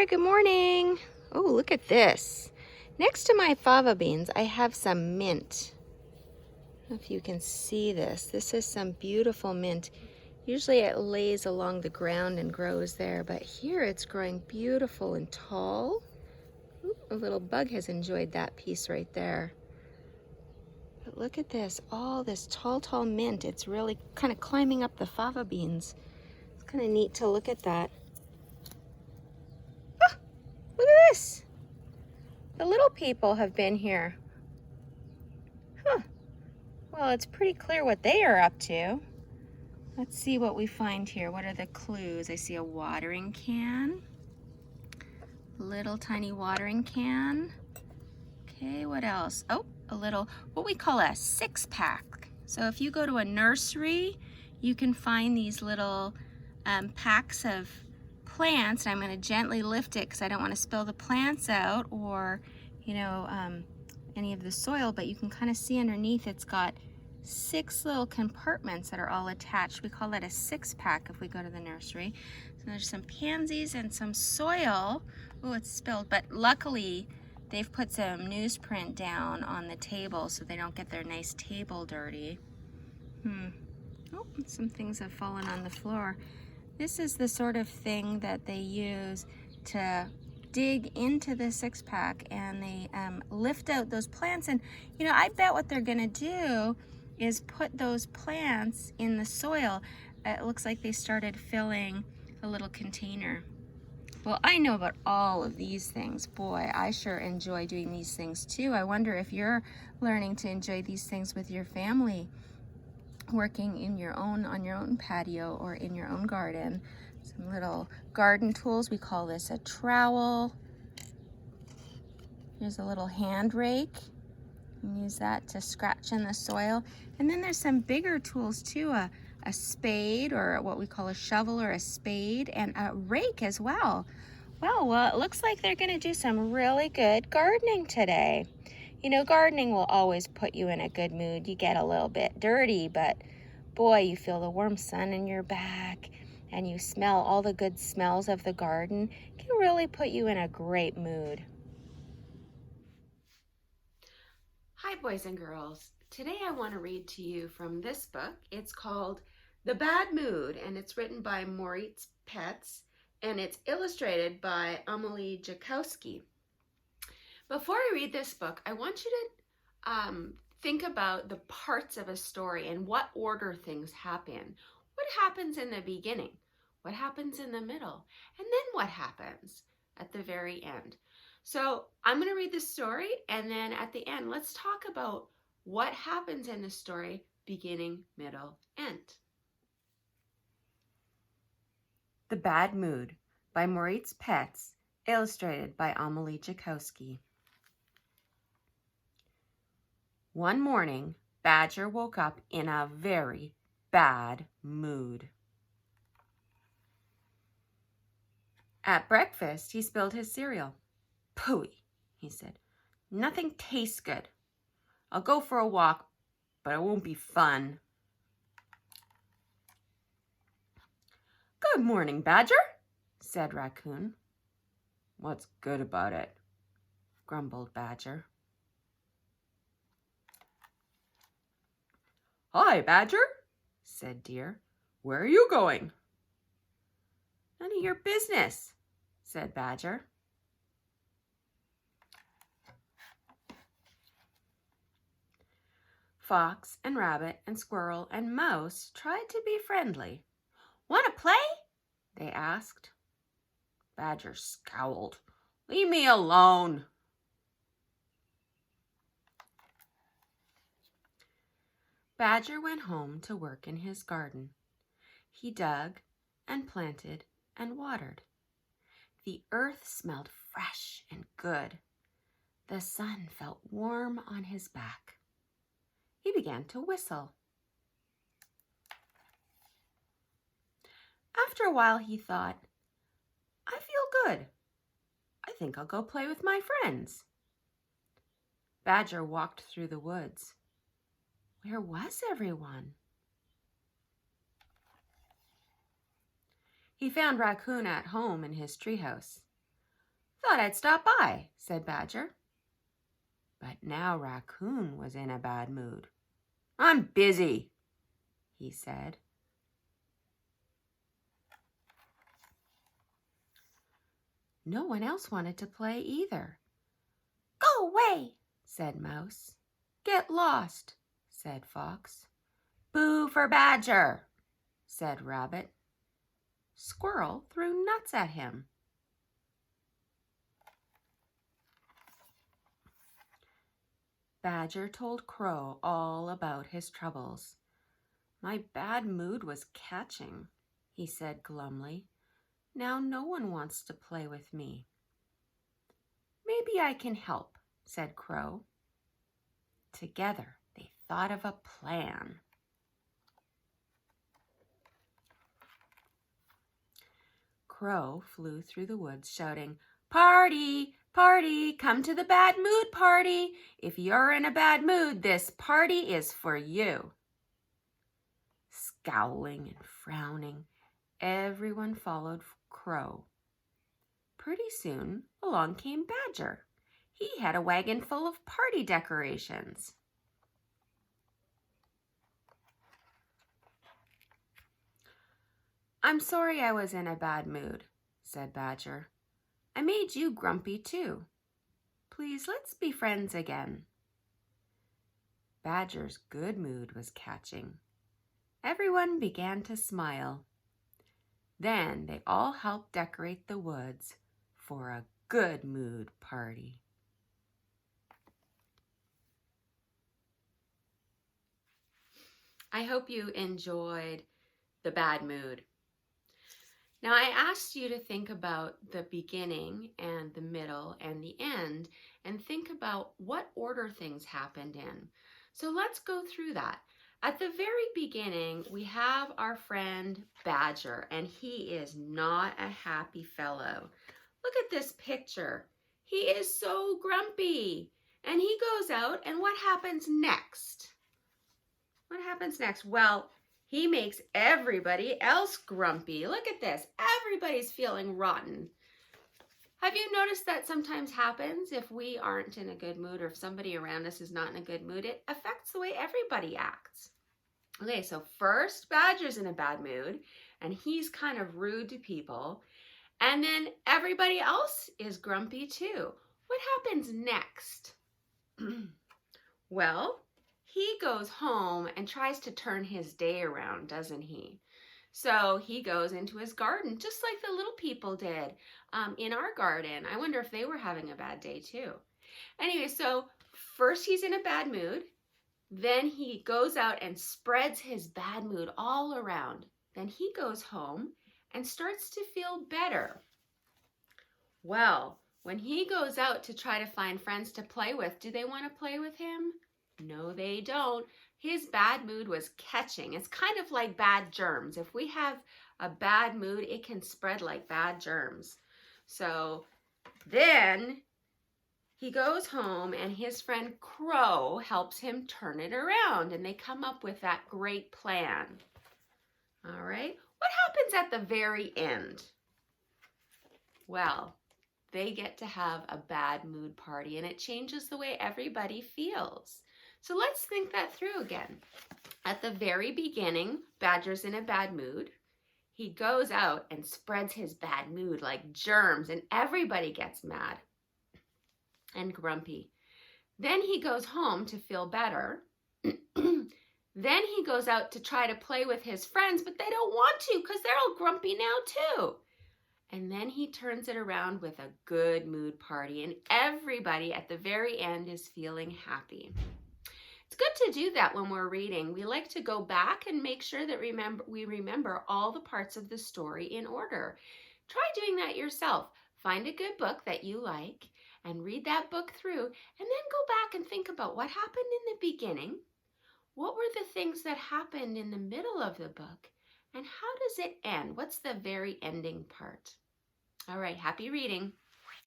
there, good morning. Oh, look at this. Next to my fava beans, I have some mint. I don't know if you can see this. This is some beautiful mint. Usually it lays along the ground and grows there, but here it's growing beautiful and tall. Ooh, a little bug has enjoyed that piece right there. But look at this, all this tall mint. It's really kind of climbing up the fava beans. It's kind of neat to look at that. Ah, look at this. The little people have been here. Huh. Well, it's pretty clear what they are up to. Let's see what we find here. What are the clues? I see a watering can. Little tiny watering can. Okay, what else? Oh, a little, what we call a 6-pack. So if you go to a nursery, you can find these little packs of plants. And I'm going to gently lift it because I don't want to spill the plants out or, any of the soil, but you can kind of see underneath it's got 6 little compartments that are all attached. We call that a 6-pack if we go to the nursery. So there's some pansies and some soil. Oh, it's spilled, but luckily they've put some newsprint down on the table so they don't get their nice table dirty. Oh, some things have fallen on the floor. This is the sort of thing that they use to dig into the 6-pack, and they lift out those plants. And I bet what they're gonna do is put those plants in the soil. It looks like they started filling a little container. Well, I know about all of these things. Boy, I sure enjoy doing these things too. I wonder if you're learning to enjoy these things with your family, working on your own patio or in your own garden. Some little garden tools. We call this a trowel. Here's a little hand rake. You can use that to scratch in the soil. And then there's some bigger tools too, a spade, or what we call a shovel or a spade, and a rake as well. Well, it looks like they're gonna do some really good gardening today. Gardening will always put you in a good mood. You get a little bit dirty, but boy, you feel the warm sun in your back and you smell all the good smells of the garden. It can really put you in a great mood. Hi, boys and girls. Today I want to read to you from this book. It's called The Bad Mood, and it's written by Moritz Petz, and it's illustrated by Amelie Jakowski. Before I read this book, I want you to think about the parts of a story and what order things happen. What happens in the beginning? What happens in the middle? And then what happens at the very end? So I'm going to read the story, and then at the end, let's talk about what happens in the story, beginning, middle, end. The Bad Mood by Moritz Petz, illustrated by Amelie Jakowski. One morning, Badger woke up in a very bad mood. At breakfast, he spilled his cereal. "Pooey," he said. "Nothing tastes good. I'll go for a walk, but it won't be fun." "Good morning, Badger," said Raccoon. "What's good about it?" grumbled Badger. "Hi, Badger," said Deer. "Where are you going?" "None of your business," said Badger. Fox and Rabbit and Squirrel and Mouse tried to be friendly. "Want to play?" they asked. Badger scowled. "Leave me alone." Badger went home to work in his garden. He dug and planted and watered. The earth smelled fresh and good. The sun felt warm on his back. He began to whistle. After a while, he thought, "I feel good. I think I'll go play with my friends." Badger walked through the woods. Where was everyone? He found Raccoon at home in his treehouse. Thought I'd stop by, said Badger. But now Raccoon was in a bad mood. I'm busy, he said. No one else wanted to play either. Go away, said Mouse. Get lost, said Fox. Boo for Badger, said Rabbit. Squirrel threw nuts at him. Badger told Crow all about his troubles. My bad mood was catching, he said glumly. Now no one wants to play with me. Maybe I can help, said Crow. Together they thought of a plan. Crow flew through the woods shouting, "Party! Party! Come to the bad mood party! If you're in a bad mood, this party is for you." Scowling and frowning, everyone followed Crow. Pretty soon, along came Badger. He had a wagon full of party decorations. I'm sorry I was in a bad mood, said Badger. I made you grumpy too. Please, let's be friends again. Badger's good mood was catching. Everyone began to smile. Then they all helped decorate the woods for a good mood party. I hope you enjoyed the bad mood. Now I asked you to think about the beginning and the middle and the end and think about what order things happened in. So let's go through that. At the very beginning, we have our friend Badger, and he is not a happy fellow. Look at this picture. He is so grumpy, and he goes out, and what happens next? What happens next? Well, he makes everybody else grumpy. Look at this. Everybody's feeling rotten. Have you noticed that sometimes happens if we aren't in a good mood or if somebody around us is not in a good mood? It affects the way everybody acts. Okay, so first Badger's in a bad mood and he's kind of rude to people. And then everybody else is grumpy too. What happens next? Well, he goes home and tries to turn his day around, doesn't he? So he goes into his garden, just like the little people did in our garden. I wonder if they were having a bad day too. Anyway, so first he's in a bad mood. Then he goes out and spreads his bad mood all around. Then he goes home and starts to feel better. Well, when he goes out to try to find friends to play with, do they want to play with him? No, they don't. His bad mood was catching. It's kind of like bad germs. If we have a bad mood, it can spread like bad germs. So then he goes home and his friend Crow helps him turn it around and they come up with that great plan. All right. What happens at the very end? Well, they get to have a bad mood party and it changes the way everybody feels. So let's think that through again. At the very beginning, Badger's in a bad mood. He goes out and spreads his bad mood like germs and everybody gets mad and grumpy. Then he goes home to feel better. Then he goes out to try to play with his friends, but they don't want to because they're all grumpy now too. And then he turns it around with a good mood party and everybody at the very end is feeling happy. It's good to do that when we're reading. We like to go back and make sure that we remember all the parts of the story in order. Try doing that yourself. Find a good book that you like and read that book through and then go back and think about what happened in the beginning. What were the things that happened in the middle of the book? And how does it end? What's the very ending part? All right, happy reading.